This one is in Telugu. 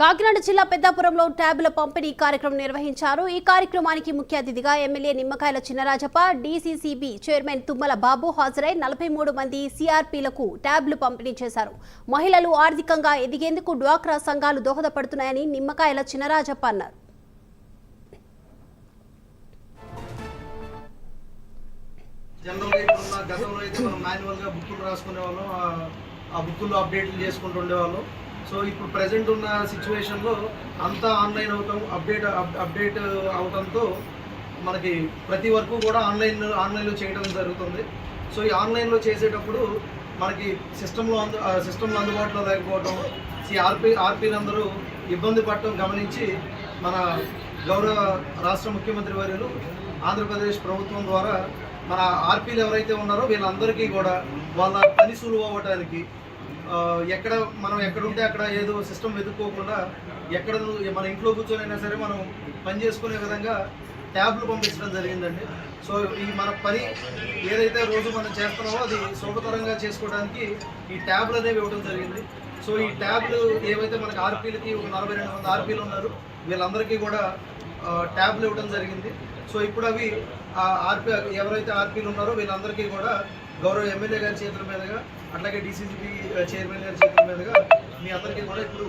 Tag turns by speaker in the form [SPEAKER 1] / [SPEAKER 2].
[SPEAKER 1] కాకినాడ జిల్లా పెద్దాపురంలో ట్యాబ్ల పంపిణీ కార్యక్రమం నిర్వహించారు. ఈ కార్యక్రమానికి ముఖ్య అతిథిగా MLA Nimmakayala Chinarajappa, DCCB chairman Tummala బాబు హాజరై 43 మంది సీఆర్పీలకు ట్యాబ్లు పంపిణీ చేశారు. మహిళలు ఆర్థికంగా ఎదిగేందుకు డ్వాక్రా సంఘాలు దోహదపడుతున్నాయని నిమ్మకాయల చినరాజప్ప అన్నారు.
[SPEAKER 2] జనరల్గా ఇప్పుడున్న గతంలో అయితే మనం మాన్యువల్గా బుక్కులు రాసుకునే వాళ్ళం, ఆ బుక్కులు అప్డేట్లు చేసుకుంటూ ఉండేవాళ్ళం. సో ఇప్పుడు ప్రజెంట్ ఉన్న సిచ్యువేషన్లో అంతా ఆన్లైన్ అవటం, అప్డేట్ అవటంతో మనకి ప్రతి వరకు కూడా ఆన్లైన్లో చేయడం జరుగుతుంది. సో ఈ ఆన్లైన్లో చేసేటప్పుడు మనకి సిస్టంలో అందుబాటులో లేకపోవడం, ఆర్పీలందరూ ఇబ్బంది పడటం గమనించి మన గౌరవ రాష్ట్ర ముఖ్యమంత్రి వర్యులు ఆంధ్రప్రదేశ్ ప్రభుత్వం ద్వారా మన ఆర్పీలు ఎవరైతే ఉన్నారో వీళ్ళందరికీ కూడా వాళ్ళ పని సులువు అవ్వడానికి మనం ఎక్కడుంటే అక్కడ ఏదో సిస్టమ్ వెతుక్కోకుండా మన ఇంట్లో కూర్చొనైనా సరే మనం పని చేసుకునే విధంగా ట్యాబ్లు పంపించడం జరిగిందండి. సో ఈ మన పని ఏదైతే రోజు మనం చేస్తున్నామో అది సులభతరంగా చేసుకోవడానికి ఈ ట్యాబ్లు అనేవి ఇవ్వడం జరిగింది. సో ఈ ట్యాబ్లు ఏవైతే మనకి ఆర్పీలకి ఒక 42 మంది ఆర్పీలు ఉన్నారు, వీళ్ళందరికీ కూడా ట్యాబ్లు ఇవ్వడం జరిగింది. సో ఇప్పుడు అవి ఎవరైతే ఆర్పీలు ఉన్నారో వీళ్ళందరికీ కూడా గౌరవ ఎమ్మెల్యే గారి చేతుల మీదుగా, అట్లాగే డీసీసీబీ చైర్మన్ గారి చేతుల మీదుగా మీ అందరికీ కూడా ఇప్పుడు